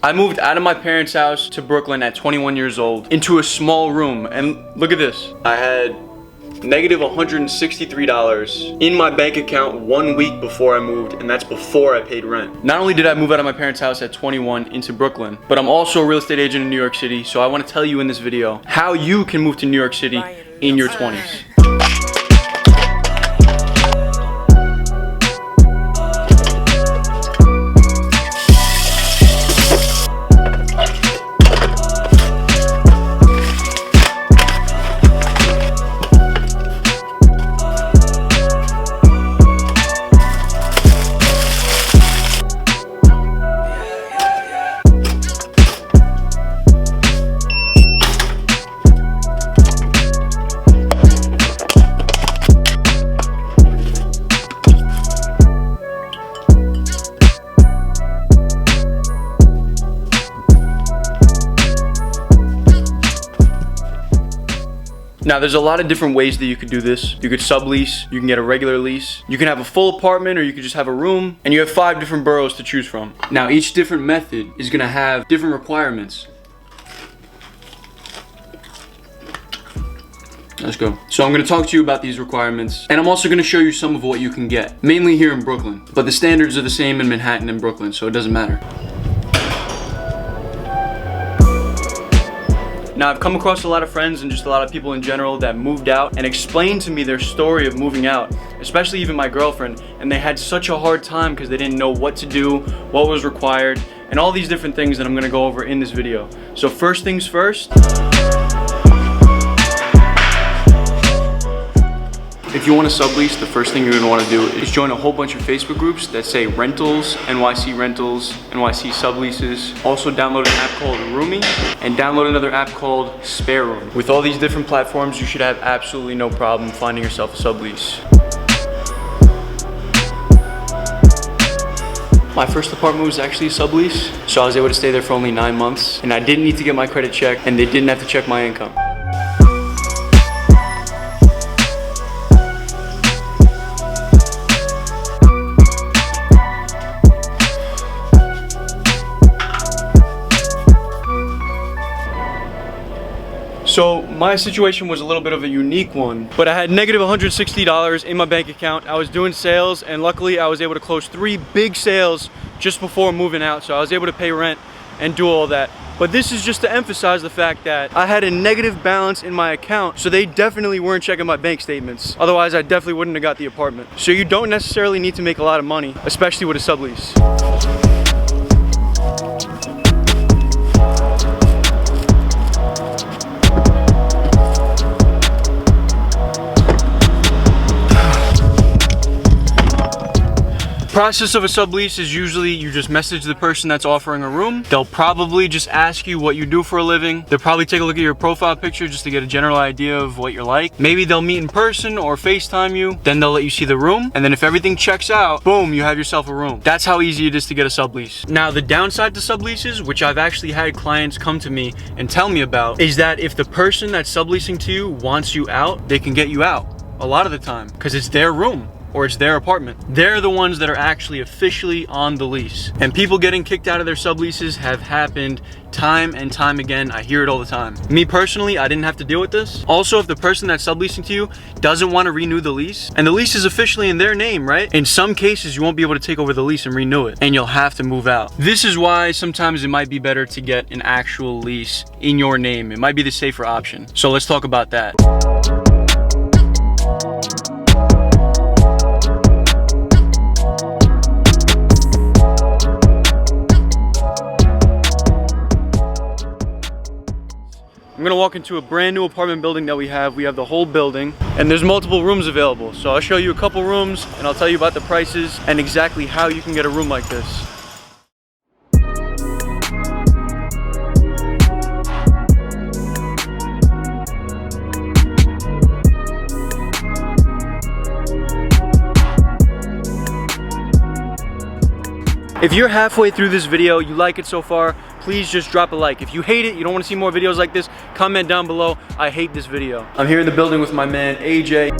I moved out of my parents' house to Brooklyn at 21 years old into a small room, and look at this. I had negative $163 in my bank account 1 week before I moved, and that's before I paid rent. Not only did I move out of my parents' house at 21 into Brooklyn, but I'm also a real estate agent in New York City, so I want to tell you in this video how you can move to New York City in your 20s. Now, there's a lot of different ways that you could do this. You could sublease, you can get a regular lease, you can have a full apartment, or you could just have a room, and you have 5 different boroughs to choose from. Now, each different method is gonna have different requirements. Let's go. So I'm gonna talk to you about these requirements, and I'm also gonna show you some of what you can get, mainly here in Brooklyn. But the standards are the same in Manhattan and Brooklyn, so it doesn't matter. Now, I've come across a lot of friends and just a lot of people in general that moved out and explained to me their story of moving out, especially even my girlfriend, and they had such a hard time because they didn't know what to do, what was required, and all these different things that I'm gonna go over in this video. So first things first, if you want to sublease, the first thing you're going to want to do is join a whole bunch of Facebook groups that say rentals, NYC subleases. Also download an app called Roomie and download another app called Spare Room. With all these different platforms, you should have absolutely no problem finding yourself a sublease. My first apartment was actually a sublease, so I was able to stay there for only 9 months, and I didn't need to get my credit checked, and they didn't have to check my income. So my situation was a little bit of a unique one, but I had negative $160 in my bank account. I was doing sales, and luckily I was able to close 3 big sales just before moving out, so I was able to pay rent and do all that. But this is just to emphasize the fact that I had a negative balance in my account, so they definitely weren't checking my bank statements. Otherwise, I definitely wouldn't have got the apartment. So you don't necessarily need to make a lot of money, especially with a sublease. Process of a sublease is usually you just message the person that's offering a room. They'll probably just ask you what you do for a living. They'll probably take a look at your profile picture just to get a general idea of what you're like. Maybe they'll meet in person or FaceTime you. Then they'll let you see the room. And then if everything checks out, boom, you have yourself a room. That's how easy it is to get a sublease. Now, the downside to subleases, which I've actually had clients come to me and tell me about, is that if the person that's subleasing to you wants you out, they can get you out a lot of the time because it's their room or it's their apartment. They're the ones that are actually officially on the lease. And people getting kicked out of their subleases have happened time and time again. I hear it all the time. Me personally, I didn't have to deal with this. Also, if the person that's subleasing to you doesn't want to renew the lease, and the lease is officially in their name, right? In some cases, you won't be able to take over the lease and renew it, and you'll have to move out. This is why sometimes it might be better to get an actual lease in your name. It might be the safer option. So let's talk about that. I'm gonna walk into a brand new apartment building that we have. We have the whole building, and there's multiple rooms available. So I'll show you a couple rooms, and I'll tell you about the prices and exactly how you can get a room like this. If you're halfway through this video, you like it so far, please just drop a like. If you hate it, you don't want to see more videos like this, comment down below, I hate this video. I'm here in the building with my man, AJ.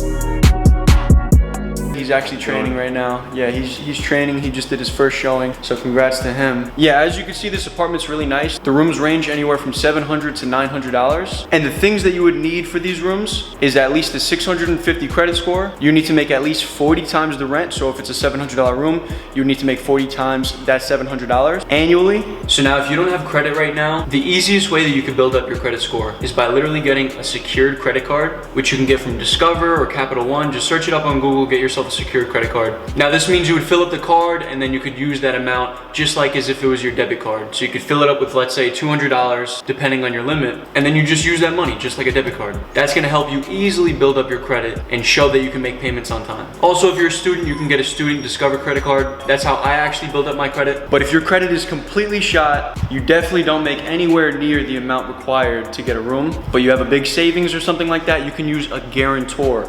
He's he's actually training right now. Yeah, he's training. He just did his first showing, so congrats to him. Yeah, as you can see, this apartment's really nice. The rooms range anywhere from $700 to $900. And the things that you would need for these rooms is at least a 650 credit score. You need to make at least 40 times the rent. So if it's a $700 room, you need to make 40 times that $700 annually. So now if you don't have credit right now, the easiest way that you can build up your credit score is by literally getting a secured credit card, which you can get from Discover or Capital One. Just search it up on Google, get yourself a secured credit card. Now this means you would fill up the card and then you could use that amount just like as if it was your debit card. So you could fill it up with, let's say, $200 depending on your limit, and then you just use that money just like a debit card. That's gonna help you easily build up your credit and show that you can make payments on time. Also, if you're a student, you can get a student Discover credit card. That's how I actually build up my credit. But if your credit is completely shot, you definitely don't make anywhere near the amount required to get a room, but you have a big savings or something like that, you can use a guarantor.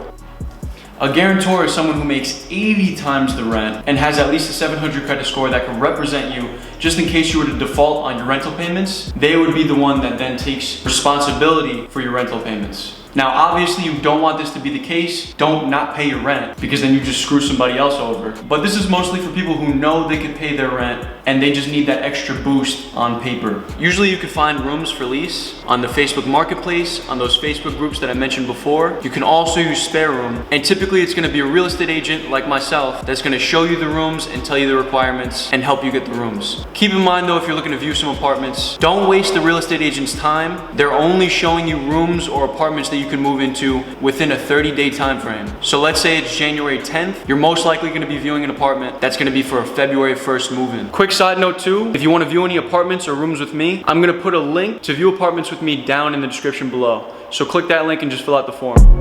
A guarantor is someone who makes 80 times the rent and has at least a 700 credit score that can represent you just in case you were to default on your rental payments. They would be the one that then takes responsibility for your rental payments. Now, obviously you don't want this to be the case. Don't not pay your rent, because then you just screw somebody else over. But this is mostly for people who know they can pay their rent and they just need that extra boost on paper. Usually you can find rooms for lease on the Facebook Marketplace, on those Facebook groups that I mentioned before. You can also use Spare Room, and typically it's gonna be a real estate agent like myself that's gonna show you the rooms and tell you the requirements and help you get the rooms. Keep in mind though, if you're looking to view some apartments, don't waste the real estate agent's time. They're only showing you rooms or apartments that you can move into within a 30-day time frame. So let's say it's January 10th, you're most likely gonna be viewing an apartment that's gonna be for a February 1st move-in. Quick side note too, if you wanna view any apartments or rooms with me, I'm gonna put a link to view apartments with me down in the description below. So click that link and just fill out the form.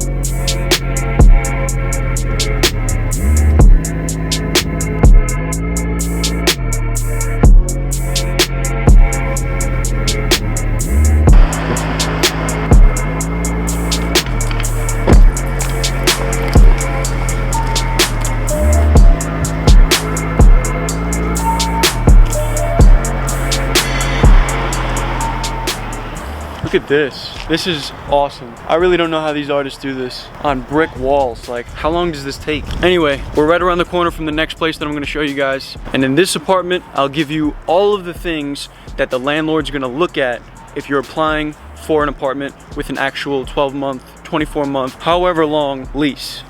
Look at this. This is awesome. I really don't know how these artists do this on brick walls. Like, how long does this take? Anyway, we're right around the corner from the next place that I'm gonna show you guys. And in this apartment, I'll give you all of the things that the landlord's gonna look at if you're applying for an apartment with an actual 12-month, 24-month, however long lease.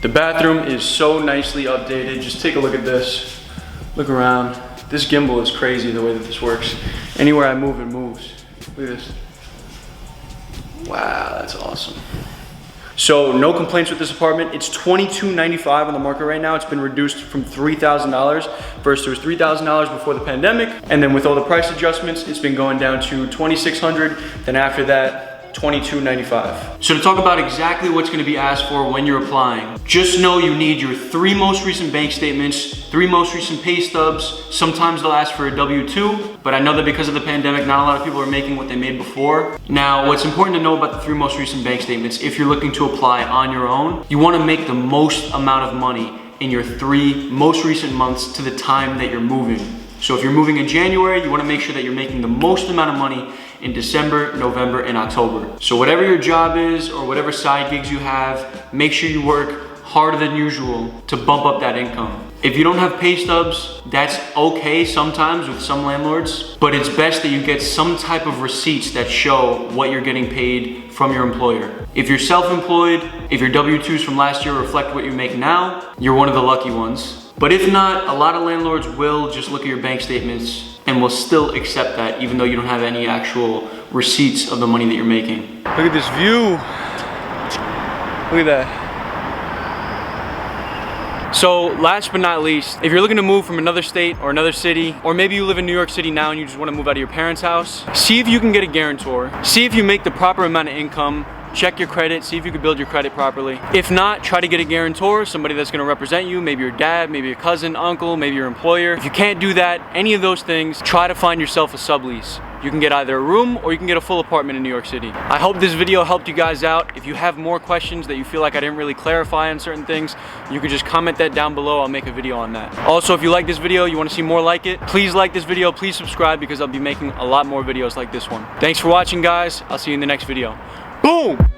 The bathroom is so nicely updated. Just take a look at this. Look around. This gimbal is crazy the way that this works. Anywhere I move, it moves. Look at this. Wow, that's awesome. So no complaints with this apartment. It's $22.95 on the market right now. It's been reduced from $3,000. First it was $3,000 before the pandemic, and then with all the price adjustments, it's been going down to $2,600. Then after that, $22.95. So to talk about exactly what's gonna be asked for when you're applying, just know you need your 3 most recent bank statements, 3 most recent pay stubs. Sometimes they'll ask for a W-2, but I know that because of the pandemic, not a lot of people are making what they made before. Now, what's important to know about the 3 most recent bank statements, if you're looking to apply on your own, you wanna make the most amount of money in your 3 most recent months to the time that you're moving. So if you're moving in January, you wanna make sure that you're making the most amount of money in December, November, and October. So whatever your job is or whatever side gigs you have, make sure you work harder than usual to bump up that income. If you don't have pay stubs, that's okay sometimes with some landlords, but it's best that you get some type of receipts that show what you're getting paid from your employer. If you're self-employed, if your W-2s from last year reflect what you make now, you're one of the lucky ones. But if not, a lot of landlords will just look at your bank statements and will still accept that even though you don't have any actual receipts of the money that you're making. Look at this view. Look at that. So last but not least, if you're looking to move from another state or another city, or maybe you live in New York City now and you just want to move out of your parents' house, see if you can get a guarantor. See if you make the proper amount of income. Check your credit, see if you can build your credit properly. If not, try to get a guarantor, somebody that's gonna represent you, maybe your dad, maybe your cousin, uncle, maybe your employer. If you can't do that, any of those things, try to find yourself a sublease. you can get either a room or you can get a full apartment in New York City. I hope this video helped you guys out. If you have more questions that you feel like I didn't really clarify on certain things, you can just comment that down below. I'll make a video on that. Also, if you like this video, you want to see more like it, please like this video, please subscribe, because I'll be making a lot more videos like this one. Thanks for watching, guys. I'll see you in the next video. Boom!